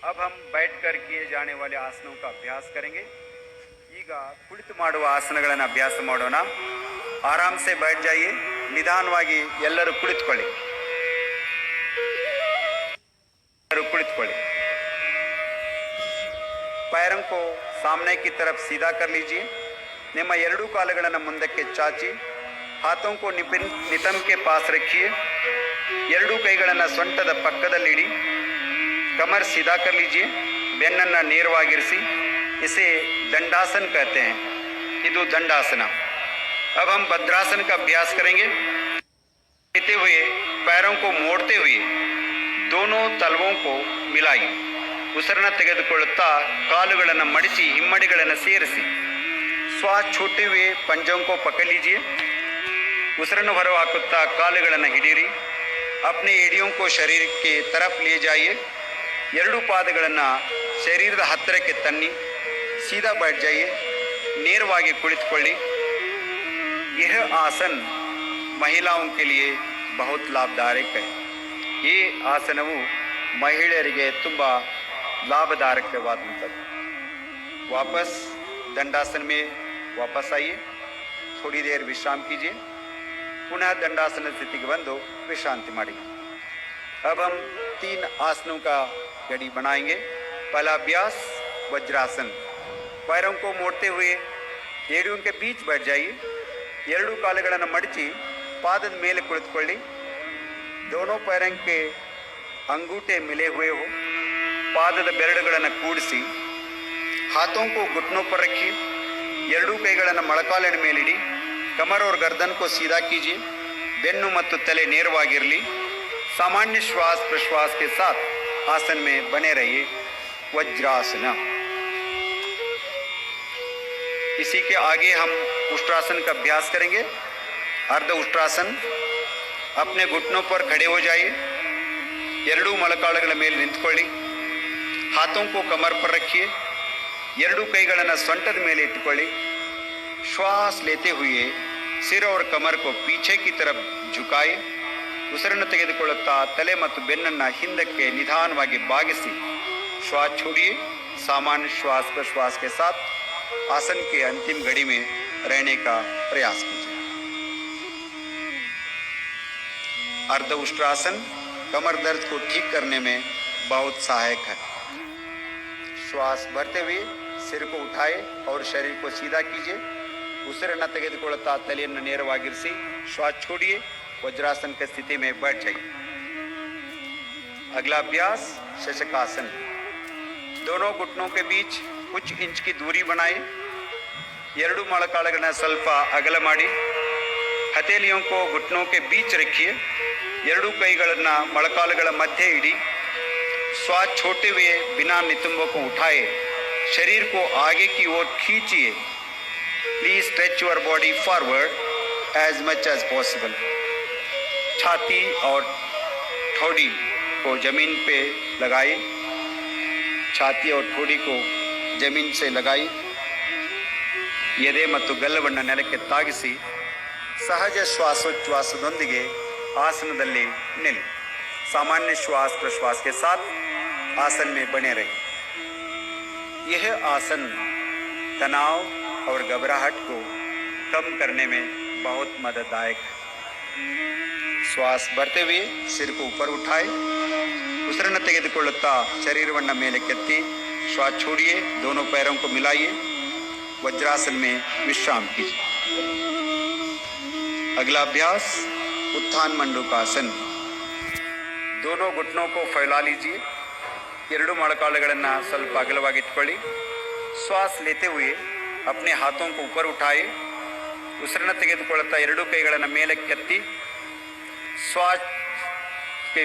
अब हम बैठकर किए जाने वाले आसनों का अभ्यास करेंगे। ಈಗ ಕುಳಿತು ಮಾಡುವ ಆಸನಗಳನ್ನು ಅಭ್ಯಾಸ ಮಾಡೋಣ। ಆರಾಮ್ से बैठ जाइए। ನಿಧಾನವಾಗಿ ಎಲ್ಲರೂ ಕುಳಿತುಕೊಳ್ಳಿ। पैरों को सामने की तरफ सीधा कर लीजिए। ನಿಮ್ಮ ಎರಡೂ ಕಾಲುಗಳನ್ನು ಮುಂದಕ್ಕೆ ಚಾಚಿ हाथों को नितंब के पास रखिए। ಎರಡೂ ಕೈಗಳನ್ನು ಸೊಂಟದ ಪಕ್ಕದಲ್ಲಿಡಿ। कमर सीधा कर लीजिए। ಬೆನ್ನನ್ನು ನೇರವಾಗಿರಿಸಿ। इसे दंडासन कहते हैं। ಇದು दंडासन। अब हम भद्रासन का अभ्यास करेंगे। लेते हुए पैरों को मोड़ते हुए दोनों तलवों को मिलाइए। ಉಸಿರನ್ನು ತೆಗೆದುಕೊಳ್ಳುತ್ತಾ ಕಾಲುಗಳನ್ನು ಮಡಿಚಿ ಹಿಮ್ಮಡಿಗಳನ್ನು ಸೇರಿಸಿ श्वास छोड़ते हुए पंजों को पकड़ लीजिए। ಉಸಿರನ್ನು ಹೊರಹಾಕುತ್ತಾ ಕಾಲುಗಳನ್ನು ಹಿಡಿಯಿರಿ। अपने एड़ियों को शरीर के तरफ ले जाइए। ಎರಡೂ ಪಾದಗಳನ್ನು ಶರೀರದ ಹತ್ತಿರಕ್ಕೆ ತನ್ನಿ। सीधा बैठ जाइए। ನೇರವಾಗಿ ಕುಳಿತುಕೊಳ್ಳಿ। यह आसन महिलाओं के लिए बहुत लाभदायक है। ಈ ಆಸನವು ಮಹಿಳೆಯರಿಗೆ ತುಂಬ लाभदायकವಾದಂಥದ್ದು। वापस दंडासन में वापस आइए। थोड़ी देर विश्राम कीजिए। पुनः दंडासन स्थिति के बंदो विश्रांति मारिए। अब हम 3 आसनों का गढ़ी बनाएंगे। पहला अभ्यास वज्रासन। पैरों को मोड़ते हुए एड़ियों के बीच बैठ जाइए। ಎರಡೂ ಕಾಲುಗಳನ್ನು ಮಡಚಿ ಪಾದದ ಮೇಲೆ ಕುಳಿತುಕೊಳ್ಳಿ। दोनों पैरों के अंगूठे मिले हुए हो। ಪಾದದ ಬೆರಳುಗಳನ್ನು ಕೂಡಿಸಿ हाथों को घुटनों पर रखिए। ಎರಡೂ ಕೈಗಳನ್ನು ಮೊಳಕಾಲಿನ ಮೇಲಿಡಿ। कमर और गर्दन को सीधा कीजिए। ಬೆನ್ನು ಮತ್ತು ತಲೆ ನೇರವಾಗಿರಲಿ। सामान्य श्वास प्रश्वास के साथ आसन में बने रहिए। वज्रासन। इसी के आगे हम उष्ट्रासन का अभ्यास करेंगे। अर्ध उष्ट्रासन। अपने घुटनों पर खड़े हो जाइए। ಎರಡೂ ಮೊಳಕಾಲುಗಳ ಮೇಲೆ ನಿಂತುಕೊಳ್ಳಿ। हाथों को कमर पर रखिए। ಎರಡೂ ಕೈಗಳನ್ನು ಸೊಂಟದ ಮೇಲೆ ಇಟ್ಟುಕೊಳ್ಳಿ। श्वास लेते हुए सिर और कमर को पीछे की तरफ झुकाए। ಉಸಿರನ್ನು ತೆಗೆದುಕೊಳ್ಳುತ್ತಾ ತಲೆ ಮತ್ತು ಬೆನ್ನನ್ನು ಹಿಂದಕ್ಕೆ ನಿಧಾನವಾಗಿ ಬಾಗಿಸಿ श्वास छोड़िए। सामान्य श्वास प्रश्वास के साथ आसन के अंतिम घड़ी में रहने का प्रयास कीजिए। अर्ध उष्ट्रासन कमर दर्द को ठीक करने में बहुत सहायक है। श्वास भरते हुए सिर को उठाए और शरीर को सीधा कीजिए। ಉಸಿರನ್ನು ತೆಗೆದುಕೊಳ್ಳುತ್ತಾ ತಲೆಯನ್ನು ನೇರವಾಗಿರಿಸಿ श्वास छोड़िए। वज्रासन की स्थिति में बैठ जाइए। अगला अभ्यास शशकासन। दोनों घुटनों के बीच कुछ इंच की दूरी बनाए। ಎರಡೂ ಮೊಳಕಾಲುಗಳನ್ನು ಸ್ವಲ್ಪ ಅಗಲ ಮಾಡಿ ಹಥೇಲಿयों को घुटनों के बीच रखिए। ಎರಡೂ ಕೈಗಳನ್ನು ಮೊಳಕಾಲುಗಳ ಮಧ್ಯೆ ಇಡಿ। श्वास छोड़ते हुए बिना नितंबों को उठाए शरीर को आगे की ओर खींचिए। Please stretch your body forward as much as possible. छाती और ठोड़ी को जमीन पे लगाइए। छाती और ठोड़ी को जमीन से लगाइए। ಎದೆ ಮತ್ತು ಗಲ್ಲವನ್ನು ನೆಲಕ್ಕೆ ತಾಗಿಸಿ ಸಹಜ ಶ್ವಾಸೋಚ್ಛ್ವಾಸದೊಂದಿಗೆ ಆಸನದಲ್ಲಿ ನಿಲ್ಲಿ। सामान्य श्वास प्रश्वास के साथ आसन में बने रहिए। यह आसन तनाव और घबराहट को कम करने में बहुत मदददायक है। श्वास भरते हुए सिर को ऊपर उठाए। ಉಸಿರನ್ನು ತೆಗೆದುಕೊಳ್ಳುತ್ತಾ ಶರೀರವನ್ನು ಮೇಲೆ ಕೆತ್ತಿ श्वास छोड़िए। दोनों पैरों को मिलाइए। वज्रासन में विश्राम कीजिए। अगला अभ्यास उत्थान मंडूकासन। दोनों घुटनों को फैला लीजिए। ಎರಡೂ ಮೊಳಕಾಲುಗಳನ್ನು ಸ್ವಲ್ಪ ಅಗಲವಾಗಿ ಇಟ್ಕೊಳ್ಳಿ। श्वास लेते हुए अपने हाथों को ऊपर उठाए। ಉಸಿರನ್ನು ತೆಗೆದುಕೊಳ್ಳುತ್ತಾ ಎರಡೂ ಕೈಗಳನ್ನು ಮೇಲೆ ಕೆತ್ತಿ श्वास के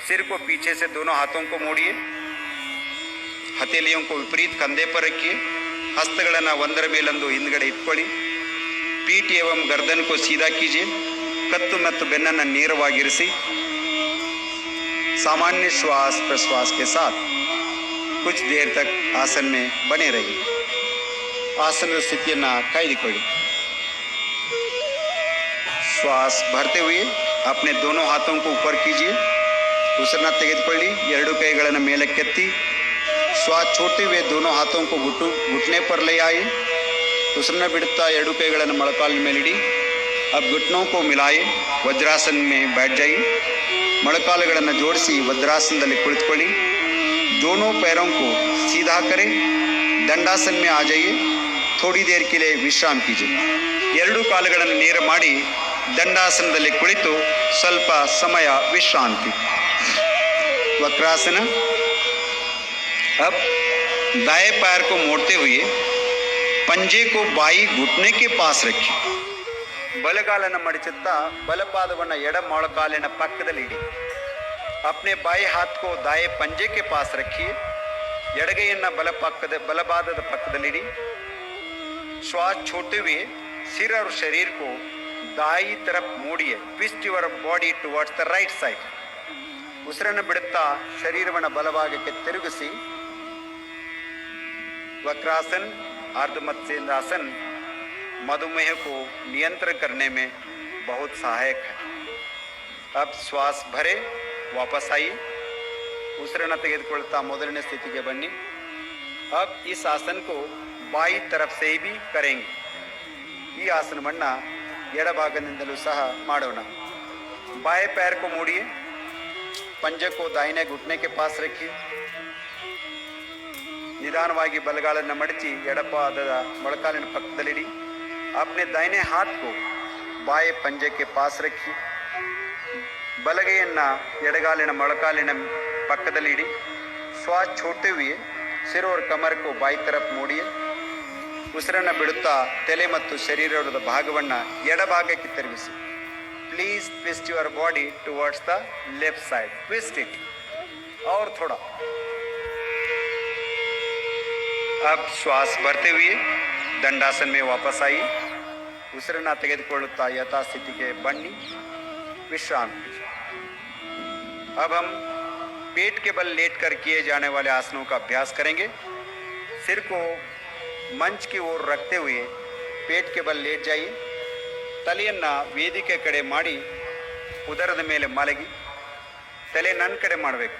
सिर को पीछे से दोनों हाथों को मोड़िए। हथेलियों को विपरीत कंधे पर रखिए। ಹಸ್ತಗಳನ್ನು ಒಂದರ ಮೇಲೊಂದು ಹಿಂದ್ಗಡೆ ಇಟ್ಕೊಳ್ಳಿ। पीठ एवं गर्दन को सीधा कीजिए। ಕತ್ತು ಮತ್ತು ಬೆನ್ನನ್ನು ನೇರವಾಗಿರಿಸಿ सामान्य श्वास प्रश्वास के साथ कुछ देर तक आसन में बने रहिए। आसन स्थितिಯನ್ನು ಕಾಯ್ದುಕೊಳ್ಳಿ। श्वास भरते हुए अपने दोनों हाथों को ऊपर कीजिए। ಉಸಿರನ್ನು ತೆಗೆದುಕೊಳ್ಳಿ। ಎರಡೂ ಕೈಗಳನ್ನು ಮೇಲಕ್ಕೆತ್ತಿ श्वास छोड़ते हुए दोनों हाथों को घुटने पर ले आए। ಉಸಿರನ್ನ ಬಿಡುತ್ತಾ ಎರಡು ಕೈಗಳನ್ನು ಮೊಳಕಾಲಿನ ಮೇಲಿಡಿ. अब घुटनों को मिलाए वज्रासन में बैठ जाइए. ಮೊಳಕಾಲುಗಳನ್ನು ಜೋಡಿಸಿ वज्रासनದಲ್ಲಿ ಕುಳಿತುಕೊಳ್ಳಿ. दोनों पैरों को सीधा करें. दंडासन में आ जाइए. थोड़ी देर के लिए विश्राम कीजिए. ಎರಡು ಕಾಲುಗಳನ್ನು ನೇರ ಮಾಡಿ ದಂಡಾಸನದಲ್ಲಿ ಕುಳಿತು ಸ್ವಲ್ಪ ಸಮಯ ವಿಶ್ರಾಂತಿ. वक्रासन. अब दाएं पैर को मोड़ते हुए पंजे को बाई घुटने के पास रखिए. ಬಲಗಾಲನ್ನು ಮಡಚುತ್ತಾ ಬಲಪಾದವನ್ನು ಎಡ ಮೊಳಕಾಲಿನ ಪಕ್ಕದಲ್ಲಿ ಇಡಿ. अपने बाएं हाथ को दाएं पंजे के पास रखिए. ಎಡಗೈಯನ್ನು ಬಲಪಾದದ ಪಕ್ಕದಲ್ಲಿಡಿ. श्वास छोड़ते हुए सिर और शरीर को दाई तरफ मोड़िए. Twist your body towards the right side. ಉಸಿರನ್ನು ಬಿಡುತ್ತಾ ಶರೀರವನ್ನು ಬಲಭಾಗಕ್ಕೆ ತಿರುಗಿಸಿ. वक्रासन अर्ध मत्स्येंद्रासन मधुमेह को नियंत्रण करने में बहुत सहायक है. अब श्वास भरे वापस आइए. ಉಸಿರನ್ನು ತೆಗೆದುಕೊಳ್ತಾ ಮೊದಲನೇ ಸ್ಥಿತಿಗೆ ಬನ್ನಿ. अब इस आसन को बाई तरफ से भी करेंगे. ಈ ಆಸನವನ್ನು ಎಡಭಾಗದಿಂದಲೂ ಸಹ ಮಾಡೋಣ. बाएं पैर को मोड़िए. पंजे को दाहिने घुटने के पास रखिए. निदानವಾಗಿ ಬಲಗಾಲನ್ನು ಮಡಚಿ ಎಡಪಾದದ ಮೊಳಕಾಲಿನ ಪಕ್ಕದಲ್ಲಿಡಿ. अपने दाहिने हाथ को बाएं पंजे के पास रखिए. ಬಲಗೈಯನ್ನು ಎಡಗಾಲಿನ ಮೊಳಕಾಲಿನ ಪಕ್ಕದಲ್ಲಿಡಿ. श्वास छोड़ते हुए सिर और कमर को बाई तरफ मोड़िए. ಉಸಿರನ್ನು ಬಿಡುತ್ತಾ ತಲೆ ಮತ್ತು ಶರೀರದ ಭಾಗವನ್ನು ಎಡಭಾಗಕ್ಕೆ ತಿರುಗಿಸಿ. Please twist your body towards the left side. Twist it और थोड़ा. अब श्वास भरते हुए दंडासन में वापस आइए. ಉಸಿರನ್ನು ತೆಗೆದುಕೊಳ್ಳುತ್ತಾ ಯಥಾಸ್ಥಿತಿಗೆ ಬನ್ನಿ. विश्राम कीजिए. अब हम पेट के बल लेटकर किए जाने वाले आसनों का अभ्यास करेंगे. सिर को मंच की ओर रखते हुए पेट के बल लेट जाइए. ತಲೆಯನ್ನು ವೇದಿಕೆ ಕಡೆ ಮಾಡಿ ಉದರದ ಮೇಲೆ ಮಲಗಿ ತಲೆ ನನ್ನ ಕಡೆ ಮಾಡಬೇಕು.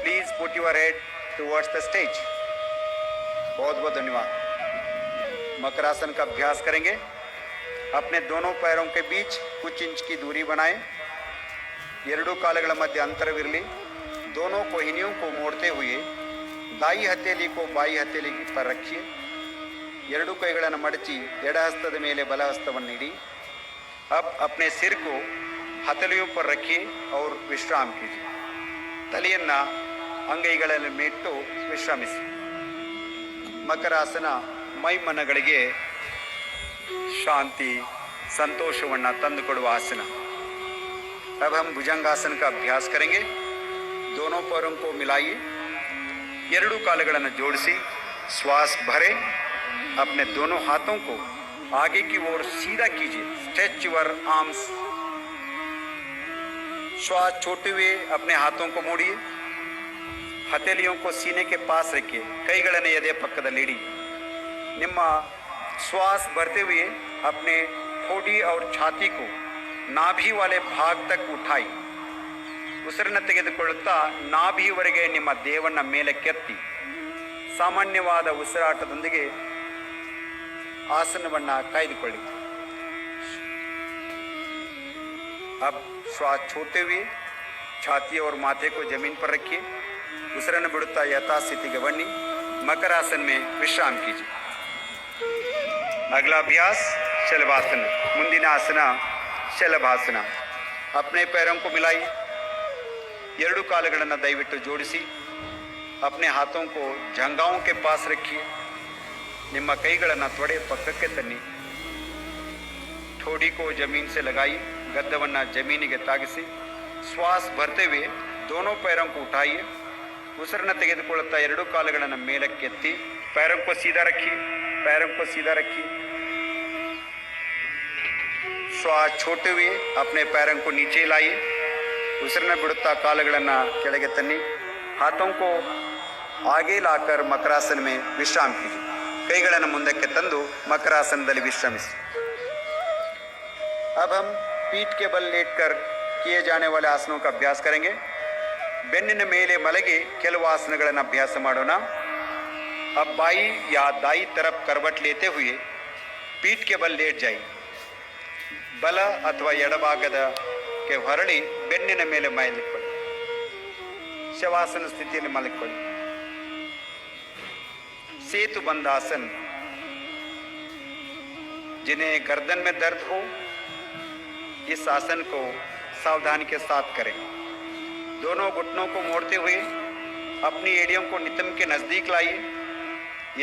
Please put your head towards the stage. बहुत बहुत धन्यवाद. मकरासन का अभ्यास करेंगे. अपने दोनों पैरों के बीच कुछ इंच की दूरी बनाएं. ಎರಡು ಕಾಲುಗಳ ಮಧ್ಯೆ ಅಂತರವಿರಲಿ. दोनों कोहिनियों को मोड़ते हुए दाई हथेली को बाई हथेली पर रखिए. ಎರಡು ಕೈಗಳನ್ನು ಮಡಚಿ ಎಡ ಹಸ್ತದ ಮೇಲೆ ಬಲ ಹಸ್ತವನ್ನು ಇಡಿ. अब अपने सिर को हथेलियों पर रखिए और विश्राम कीजिए. ತಲೆಯನ್ನು ಅಂಗೈಗಳಲ್ಲಿ ಮೇಟ್ಟು ವಿಶ್ರಮಿಸಿ. ಮಕರಾಸನ ಮೈಮನಗಳಿಗೆ ಶಾಂತಿ ಸಂತೋಷವನ್ನು ತಂದುಕೊಡುವ ಆಸನ. अब हम भुजंगासन का अभ्यास करेंगे. दोनों पैरों को मिलाइए. ಎರಡು ಕಾಲುಗಳನ್ನು ಜೋಡಿಸಿ श्वास भरे. अपने दोनों हाथों को आगे की ओर सीधा कीजिए. Stretch your arms. श्वास छोड़ते हुए अपने हाथों को मोड़िए. हथेलियों को सीने के पास रखिए. ಕೈಗಳನ್ನು ಎದೆ ಪಕ್ಕದಲ್ಲಿ ಇಡಿ. ನಿಮ್ಮ श्वास भरते हुए अपने ठोड़ी और छाती को नाभि वाले भाग तक उठाई. ಉಸಿರನ್ನು ತೆಗೆದುಕೊಳ್ಳುತ್ತಾ ನಾಭಿಯವರೆಗೆ ನಿಮ್ಮ ದೇಹವನ್ನು ಮೇಲಕ್ಕೆತ್ತಿ ಸಾಮಾನ್ಯವಾದ ಉಸಿರಾಟದೊಂದಿಗೆ ಆಸನವನ್ನು ಕಾಯ್ದುಕೊಳ್ಳಿ. अब श्वास छोड़ते हुए छाती और माथे को जमीन पर रखिए. ಉಸಿರನ್ನು ಬಿಡುತ್ತಾ ಯಥಾಸ್ಥಿತಿಗೆ ಬನ್ನಿ. मकरासन में विश्राम कीजिए. अगला अभ्यास शलभासन. ಮುಂದಿನ ಆಸನ ಶಲಭಾಸನ. अपने पैरों को मिलाइए. ಎರಡು ಕಾಲುಗಳನ್ನು ದಯವಿಟ್ಟು ಜೋಡಿಸಿ. अपने हाथों को जंघाओं के पास रखिए. ನಿಮ್ಮ ಕೈಗಳನ್ನು ತೊಡೆ ಪಕ್ಕಕ್ಕೆ ತನ್ನಿ. ठोड़ी को जमीन से लगाइए. ಗದ್ದವನ್ನು ಜಮೀನಿಗೆ ತಾಗಿಸಿ. श्वास भरते हुए दोनों पैरों को उठाइए. ಉಸಿರನ್ನು ತೆಗೆದುಕೊಳ್ಳುತ್ತಾ ಎರಡು ಕಾಲುಗಳನ್ನು ಮೇಲಕ್ಕೆತ್ತಿ. पैरों को सीधा रखिए. पैरों को सीधा रखिए. श्वास छोड़ते हुए अपने पैरों को नीचे लाइए. ಉಸಿರನ್ನು ಬಿಡುತ್ತಾ ಕಾಲುಗಳನ್ನು ಕೆಳಗೆ ತನ್ನಿ. हाथों को आगे लाकर मकरासन में विश्राम कीजिए. ಕೈಗಳನ್ನು ಮುಂದಕ್ಕೆ ತಂದು ಮಕರಾಸನದಲ್ಲಿ ವಿಶ್ರಮಿಸಿ. अब हम पीठ के बल लेटकर किए जाने वाले आसनों का अभ्यास करेंगे. ಬೆನ್ನಿನ ಮೇಲೆ ಮಲಗಿ ಕೆಲವು ಆಸನಗಳನ್ನು अभ्यास ಮಾಡೋಣ. अब बाई या दाई तरफ करवट लेते हुए पीठ के बल लेट जाइए. ಬಲ ಅಥವಾ ಎಡಭಾಗದಕ್ಕೆ ಹೊರಳಿ ಬೆನ್ನಿನ ಮೇಲೆ ಮಲಗಿಕೊಳ್ಳಿ. ಶವಾಸನ ಸ್ಥಿತಿಯಲ್ಲಿ ಮಲಗಿಕೊಳ್ಳಿ. सेतु बंधासन. जिन्हें गर्दन में दर्द हो इस आसन को सावधानी के साथ करें. दोनों घुटनों को मोड़ते हुए अपनी एडियम को नितंब के नजदीक लाइए.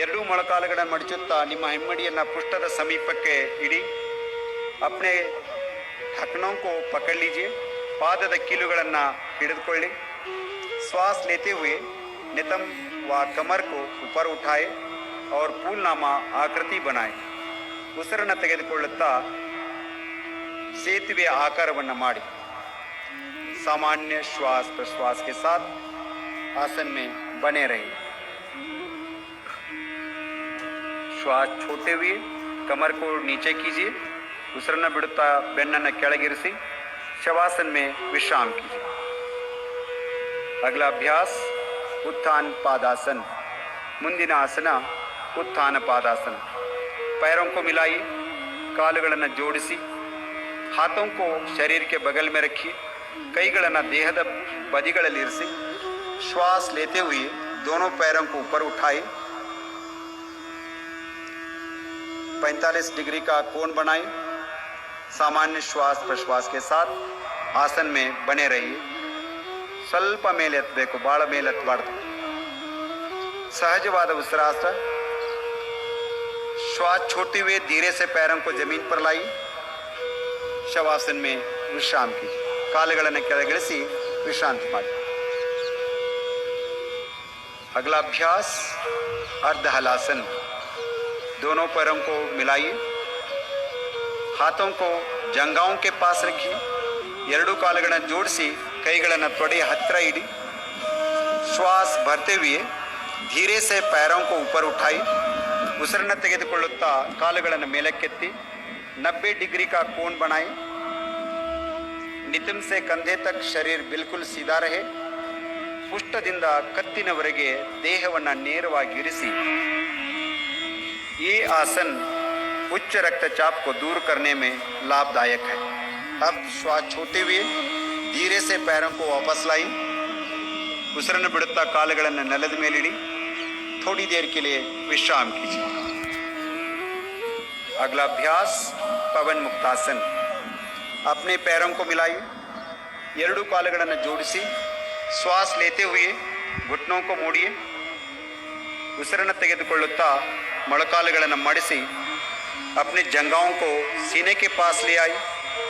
ಎರಡೂ ಮೊಳಕಾಲುಗಳನ್ನು ಮಡಚುತ್ತಾ ನಿಮ್ಮ ಹೆಮ್ಮಡಿಯನ್ನು ಪೃಷ್ಠದ ಸಮೀಪಕ್ಕೆ ಇಡಿ. अपने ढकनों को पकड़ लीजिए. पादದ ಕೀಲುಗಳನ್ನು ಹಿಡಿದುಕೊಳ್ಳಿ. श्वास लेते हुए नितंब व कमर को ऊपर उठाए और फूलनामा आकृति बनाए. ಉಸಿರನ್ನು ತೆಗೆದುಕೊಳ್ಳುತ್ತಾ ಸೇತುವೆ ಆಕಾರವನ್ನು ಮಾಡಿ. सामान्य श्वास प्रश्वास के साथ आसन में बने रहिए. श्वास छोड़ते हुए कमर को नीचे कीजिए. ಉಸಿರನ್ನು ಬಿಡುತ್ತಾ ಬೆನ್ನನ್ನು ಕೆಳಗಿರಿಸಿ ಶವಾसन में विश्राम कीजिए. अगला अभ्यास उत्थान पादासन. ಮುಂದಿನ ಆಸನ उत्थान पादासन. पैरों को मिलाइए. ಕಾಲುಗಳನ್ನು ಜೋಡಿಸಿ. हाथों को शरीर के बगल में रखिए. ಕೈಗಳನ್ನು ದೇಹದ ಬದಿಗಳಲ್ಲಿ ಇರಿಸಿ. श्वास लेते हुए दोनों पैरों को ऊपर उठाए. 45 डिग्री का कोण बनाए. सामान्य श्वास प्रश्वास के साथ आसन में बने रहिए. ಸ್ವಲ್ಪ ಮೇಲೆ ಎತ್ತಬೇಕು, ಭಾಳ ಮೇಲೆ ಎತ್ತಬಾರ್ದು. सहजवाद ಉಸಿರಾಟ. श्वास छोड़ते हुए धीरे से पैरों को जमीन पर लाई. शवासन में विश्राम कीजिए. ಕಾಲುಗಳನ್ನು ಕೆಳಗಿಳಿಸಿ ವಿಶ್ರಾಂತಿ ಮಾಡಿ. अगला अभ्यास अर्ध हलासन. दोनों पैरों को मिलाइए. हाथों को जंघाओं के पास रखिए. ಎರಡೂ ಕಾಲುಗಳನ್ನು ಜೋಡಿಸಿ ಕೈಗಳನ್ನು ತೊಡೆಯ ಹತ್ತಿರ ಇಡಿ. श्वास भरते हुए धीरे से पैरों को ऊपर उठाई. ಉಸಿರನ್ನು ತೆಗೆದುಕೊಳ್ಳುತ್ತಾ ಕಾಲುಗಳನ್ನು ಮೇಲಕ್ಕೆತ್ತಿ 90 डिग्री का कोण बनाए. नितंब से कंधे तक शरीर बिल्कुल सीधा रहे. ಪುಷ್ಟದಿಂದ ಕತ್ತಿನವರೆಗೆ ದೇಹವನ್ನು ನೇರವಾಗಿ ಇರಿಸಿ. ये आसन उच्च रक्तचाप को दूर करने में लाभदायक है. अब श्वास छोड़ते हुए धीरे से पैरों को वापस लाई. ಉಸಿರನ್ನು ಬಿಡುತ್ತಾ ಕಾಲುಗಳನ್ನು ನೆಲದ ಮೇಲಿಡಿ. थोड़ी देर के लिए विश्राम कीजिए. अगला अभ्यास पवन मुक्तासन. अपने पैरों को मिलाइए. ಎರಡೂ ಕಾಲುಗಳನ್ನು ಜೋಡಿಸಿ श्वास लेते हुए घुटनों को मोड़िए. ಉಸಿರನ್ನು ತೆಗೆದುಕೊಳ್ಳುತ್ತಾ ಮೊಳಕಾಲುಗಳನ್ನು ಮಡಿಸಿ अपने जंघाओं को सीने के पास ले आई.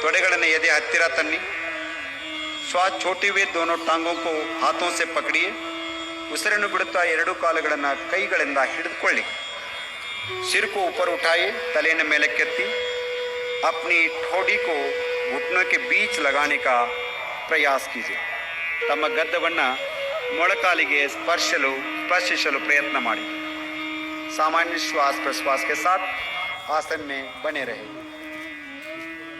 ತೊಡೆಗಳನ್ನು ಎದೆ ಹತ್ತಿರ ತನ್ನಿ. श्वास छोड़ते हुए दोनों टांगों को हाथों से पकड़िए. ಉಸಿರನ್ನು ಬಿಡುತ್ತಾ ಎರಡೂ ಕಾಲುಗಳನ್ನು ಕೈಗಳಿಂದ ಹಿಡಿದುಕೊಳ್ಳಿ. सिर को ऊपर उठाइए. ತಲೆಯನ್ನು ಮೇಲಕ್ಕೆತ್ತಿ अपनी ठोड़ी को घुटनों के बीच लगाने का प्रयास कीजिए. ತಮ್ಮ ಗದ್ದವನ್ನು ಮೊಳಕಾಲಿಗೆ ಸ್ಪರ್ಶಿಸಲು ಪ್ರಯತ್ನ ಮಾಡಿ. सामान्य श्वास प्रश्वास के साथ आसन में बने रहे.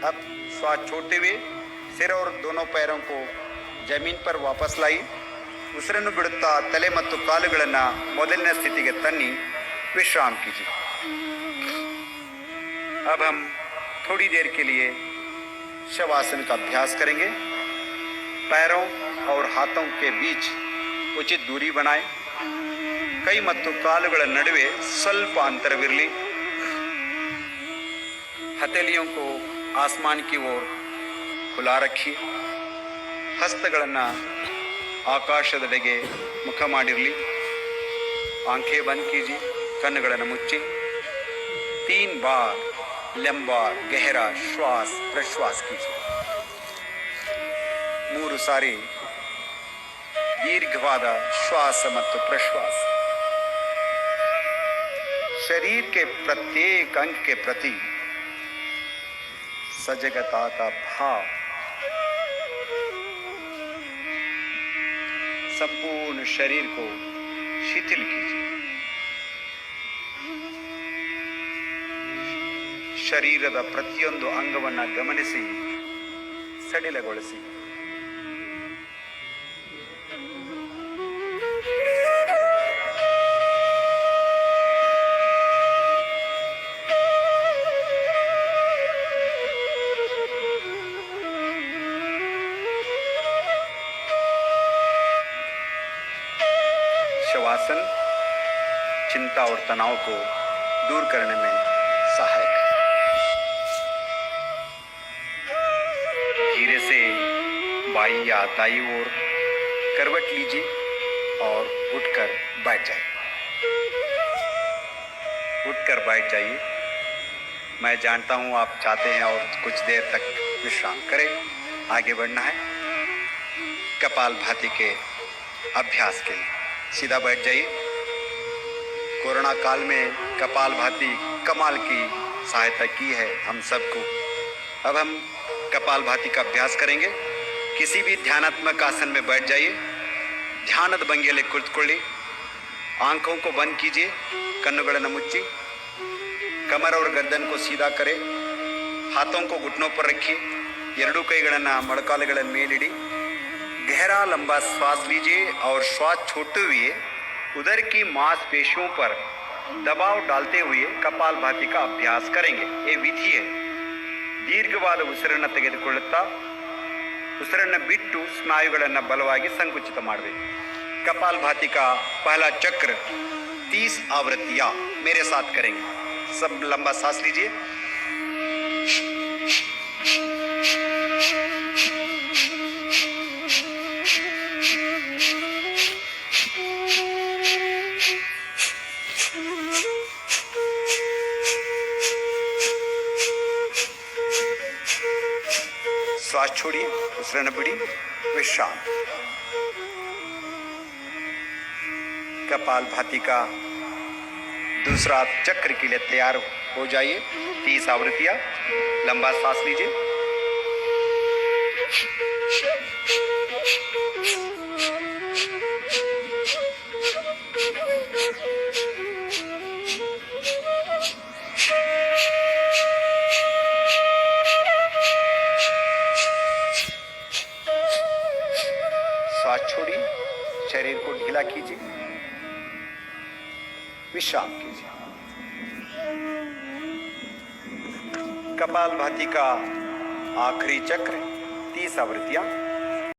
अब श्वास छोड़ते हुए सिर और दोनों पैरों को जमीन पर वापस लाई. ಉಸಿರನ್ನು ಬಿಡುತ್ತಾ ತಲೆ ಮತ್ತು ಕಾಲುಗಳನ್ನು ಮೊದಲಿನ ಸ್ಥಿತಿಗೆ ತನ್ನಿ विश्राम कीजिए. अब हम थोड़ी देर के लिए शवासन का अभ्यास करेंगे. पैरों और हाथों के बीच उचित दूरी बनाएं. ಕೈ ಮತ್ತು ಕಾಲುಗಳ ನಡುವೆ ಸ್ವಲ್ಪ ಅಂತರವಿರಲಿ. हथेलियों को आसमान की ओर खुला रखिए. ಹಸ್ತಗಳನ್ನು ಆಕಾಶದೆಡೆಗೆ ಮುಖ ಮಾಡಿರಲಿ. आंखें बंद कीजिए. ಕಣ್ಣುಗಳನ್ನು ಮುಚ್ಚಿ 3 बार लंबा गहरा श्वास प्रश्वास कीजिए. 3 ಸಾರಿ दीर्घवाद श्वास ಮತ್ತು प्रश्वास. शरीर के प्रत्येक अंग के प्रति सजगता का भाव. संपूर्ण शरीर को शिथिल कीजिए. ಶರೀರದ ಪ್ರತಿಯೊಂದು ಅಂಗವನ್ನು ಗಮನಿಸಿ ಸಡಿಲಗೊಳಿಸಿ. शवासन चिंता और तनाव को दूर करने में सहायक है। धीरे से बाई या दाई ओर करवट लीजिए और उठकर बैठ जाइए। उठकर बैठ जाइए। मैं जानता हूं आप चाहते हैं और कुछ देर तक विश्राम करें। आगे बढ़ना है कपालभाति के अभ्यास के लिए। सीधा बैठ जाइए। कोरोना काल में कपालभाति कमाल की सहायता की है हम सबको। अब हम कपालभाति का अभ्यास करेंगे। किसी भी ध्यानात्मक आसन में बैठ जाइए। ध्यानद भंगिಯಲ್ಲಿ ಕುಳಿತುಕೊಳ್ಳಿ। आंखों को बंद कीजिए। कन्नुಗಳನ್ನು मुच्ची। कमर और गर्दन को सीधा करें। हाथों को घुटनों पर रखिए। ಎರಡೂ ಕೈಗಳನ್ನು ಮೊಣಕಾಲುಗಳ ಮೇಲಿಡಿ। गहरा लंबा श्वास लीजिए और श्वास छोड़ते हुए उदर की मांसपेशियों पर दबाव डालते हुए कपालभाति का अभ्यास करेंगे। ये विधि है। ದೀರ್ಘವಾದ ಉಸಿರನ್ನು ತೆಗೆದುಕೊಳ್ಳುತ್ತಾ ಉಸಿರನ್ನು ಬಿಟ್ಟು ಸ್ನಾಯುಗಳನ್ನು ಬಲವಾಗಿ ಸಂಕುಚಿತ ಮಾಡಬೇಕು। कपालभाति का पहला चक्र 30 आवृत्तियां मेरे साथ करेंगे। सब लंबा सांस लीजिए। श्वास छोड़िए। उसिरನ್ನು ಬಿಡಿ। विश्राम। कपालभाति का दूसरा चक्र के लिए तैयार हो जाइए। 30 आवृत्तियां। लंबा सांस लीजिए। श्वास छोड़िए। शरीर को ढीला कीजिए। विश्राम कीजिए। कपालभाति का आखिरी चक्र 30 आवृत्तियां।